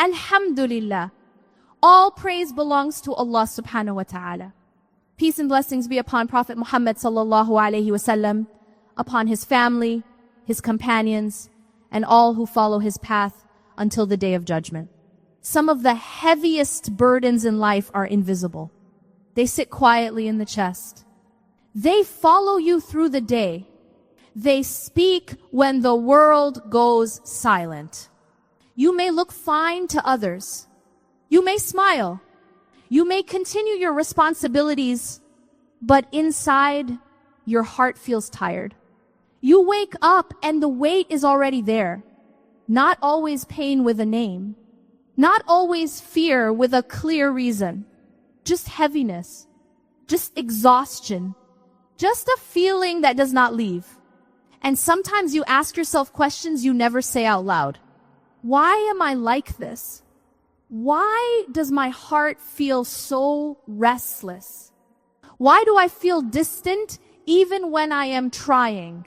Alhamdulillah. All praise belongs to Allah subhanahu wa ta'ala. Peace and blessings be upon Prophet Muhammad sallallahu alaihi wasallam, upon his family, his companions, and all who follow his path until the day of judgment. Some of the heaviest burdens in life are invisible. They sit quietly in the chest. They follow you through the day. They speak when the world goes silent. You may look fine to others. You may smile. You may continue your responsibilities, but inside, your heart feels tired. You wake up and the weight is already there. Not always pain with a name. Not always fear with a clear reason. Just heaviness. Just exhaustion. Just a feeling that does not leave. And sometimes you ask yourself questions you never say out loud. Why am I like this? Why does my heart feel so restless? Why do I feel distant even when I am trying?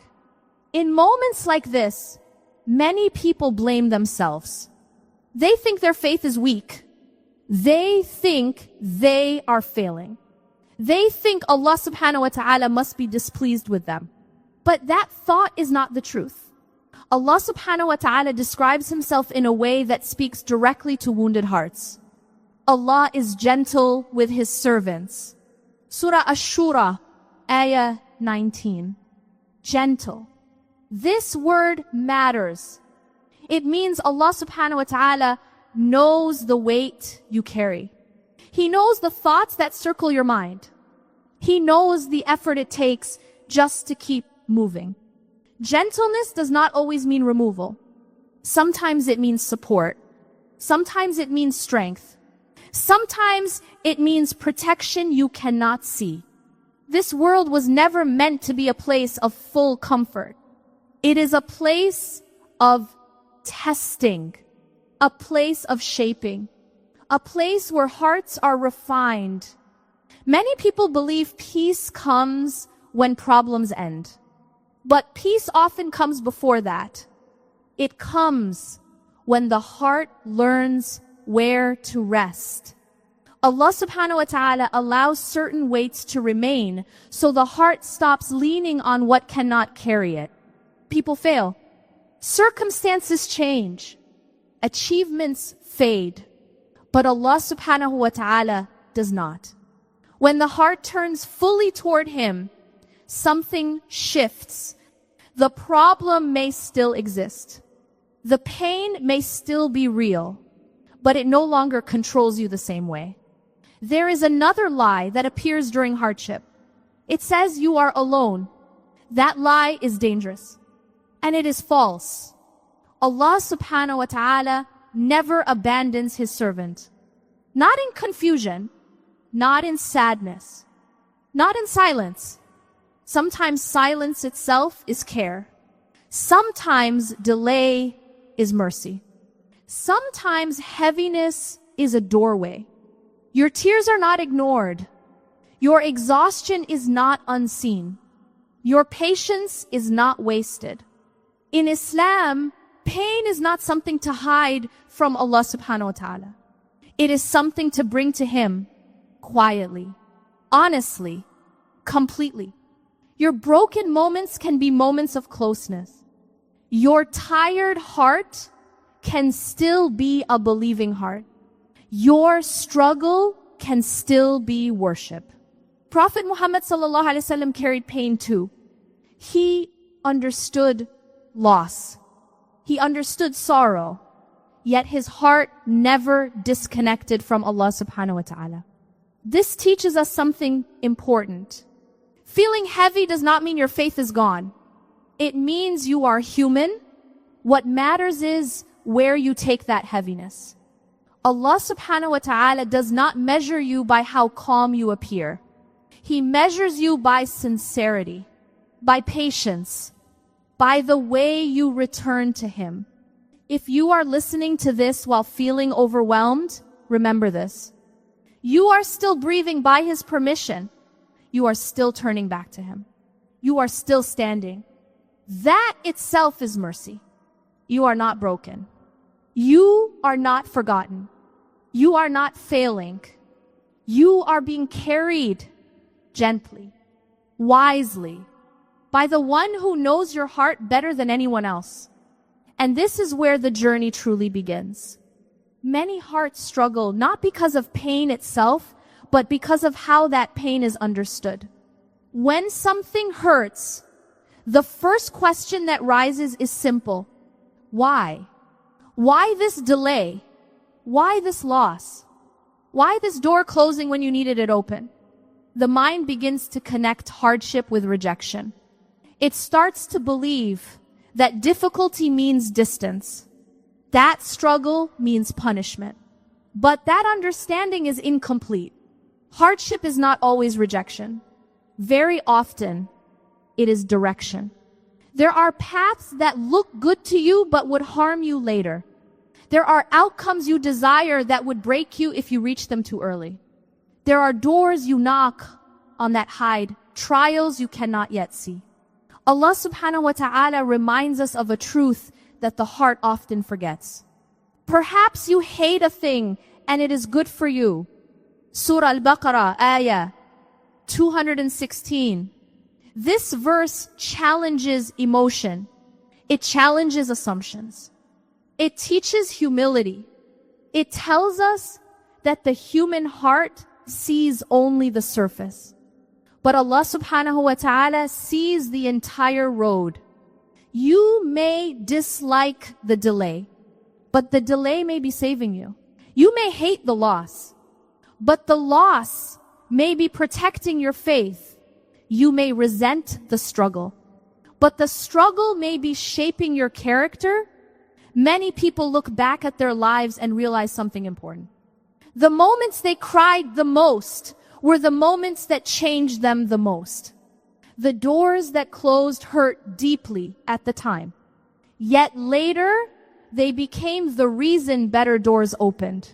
In moments like this, many people blame themselves. They think their faith is weak. They think they are failing. They think Allah subhanahu wa ta'ala must be displeased with them. But that thought is not the truth. Allah subhanahu wa ta'ala describes himself in a way that speaks directly to wounded hearts. Allah is gentle with his servants. Surah Ash-Shura, ayah 19. Gentle. This word matters. It means Allah subhanahu wa ta'ala knows the weight you carry. He knows the thoughts that circle your mind. He knows the effort it takes just to keep moving. Gentleness does not always mean removal. Sometimes it means support. Sometimes it means strength. Sometimes it means protection you cannot see. This world was never meant to be a place of full comfort. It is a place of testing, a place of shaping, a place where hearts are refined. Many people believe peace comes when problems end. But peace often comes before that. It comes when the heart learns where to rest. Allah subhanahu wa ta'ala allows certain weights to remain so the heart stops leaning on what cannot carry it. People fail. Circumstances change. Achievements fade. But Allah subhanahu wa ta'ala does not. When the heart turns fully toward Him, something shifts. The problem may still exist. The pain may still be real, but it no longer controls you the same way. There is another lie that appears during hardship. It says you are alone. That lie is dangerous. And it is false. Allah subhanahu wa ta'ala never abandons His servant. Not in confusion, not in sadness, not in silence. Sometimes silence itself is care. Sometimes delay is mercy. Sometimes heaviness is a doorway. Your tears are not ignored. Your exhaustion is not unseen. Your patience is not wasted. In Islam, pain is not something to hide from Allah subhanahu wa ta'ala. It is something to bring to Him quietly, honestly, completely. Your broken moments can be moments of closeness. Your tired heart can still be a believing heart. Your struggle can still be worship. Prophet Muhammad sallallahu alaihi wasallam carried pain too. He understood loss. He understood sorrow. Yet his heart never disconnected from Allah subhanahu wa ta'ala. This teaches us something important. Feeling heavy does not mean your faith is gone. It means you are human. What matters is where you take that heaviness. Allah subhanahu wa ta'ala does not measure you by how calm you appear. He measures you by sincerity, by patience, by the way you return to Him. If you are listening to this while feeling overwhelmed, remember this. You are still breathing by His permission. You are still turning back to Him. You are still standing. That itself is mercy. You are not broken. You are not forgotten. You are not failing. You are being carried gently, wisely, by the one who knows your heart better than anyone else. And this is where the journey truly begins. Many hearts struggle not because of pain itself, but because of how that pain is understood. When something hurts, the first question that rises is simple. Why? Why this delay? Why this loss? Why this door closing when you needed it open? The mind begins to connect hardship with rejection. It starts to believe that difficulty means distance. That struggle means punishment. But that understanding is incomplete. Hardship is not always rejection. Very often, it is direction. There are paths that look good to you but would harm you later. There are outcomes you desire that would break you if you reach them too early. There are doors you knock on that hide trials you cannot yet see. Allah subhanahu wa ta'ala reminds us of a truth that the heart often forgets. Perhaps you hate a thing and it is good for you. Surah Al-Baqarah, ayah 216. This verse challenges emotion. It challenges assumptions. It teaches humility. It tells us that the human heart sees only the surface. But Allah subhanahu wa ta'ala sees the entire road. You may dislike the delay, but the delay may be saving you. You may hate the loss, but the loss may be protecting your faith. You may resent the struggle, but the struggle may be shaping your character. Many people look back at their lives and realize something important. The moments they cried the most were the moments that changed them the most. The doors that closed hurt deeply at the time. Yet later, they became the reason better doors opened.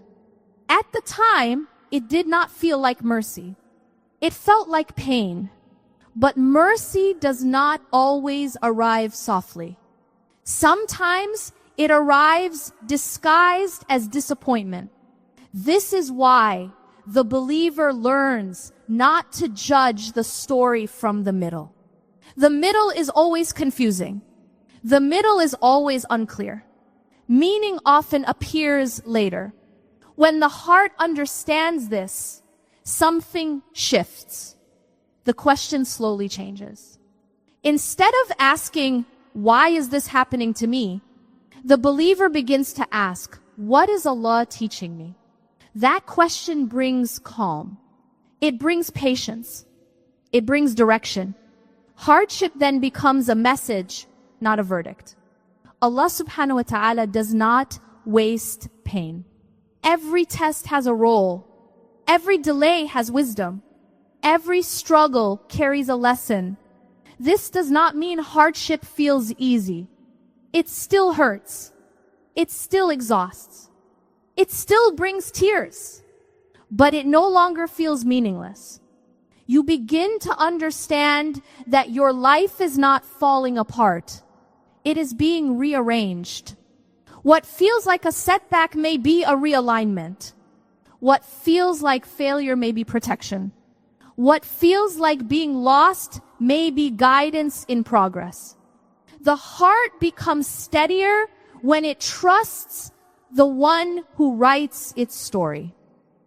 At the time, it did not feel like mercy. It felt like pain. But mercy does not always arrive softly. Sometimes it arrives disguised as disappointment. This is why the believer learns not to judge the story from the middle. The middle is always confusing. The middle is always unclear. Meaning often appears later. When the heart understands this, something shifts. The question slowly changes. Instead of asking, why is this happening to me? The believer begins to ask, what is Allah teaching me? That question brings calm. It brings patience. It brings direction. Hardship then becomes a message, not a verdict. Allah subhanahu wa ta'ala does not waste pain. Every test has a role. Every delay has wisdom. Every struggle carries a lesson. This does not mean hardship feels easy. It still hurts. It still exhausts. It still brings tears. But it no longer feels meaningless. You begin to understand that your life is not falling apart. It is being rearranged. What feels like a setback may be a realignment. What feels like failure may be protection. What feels like being lost may be guidance in progress. The heart becomes steadier when it trusts the one who writes its story.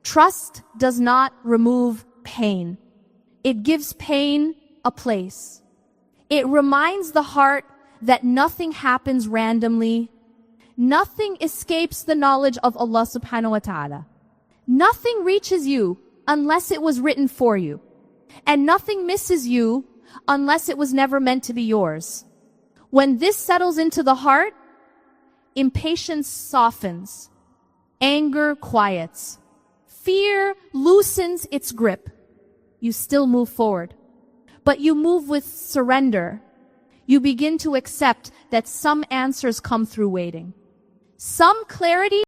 Trust does not remove pain. It gives pain a place. It reminds the heart that nothing happens randomly. Nothing escapes the knowledge of Allah subhanahu wa ta'ala. Nothing reaches you unless it was written for you. And nothing misses you unless it was never meant to be yours. When this settles into the heart, impatience softens. Anger quiets. Fear loosens its grip. You still move forward. But you move with surrender. You begin to accept that some answers come through waiting. Some clarity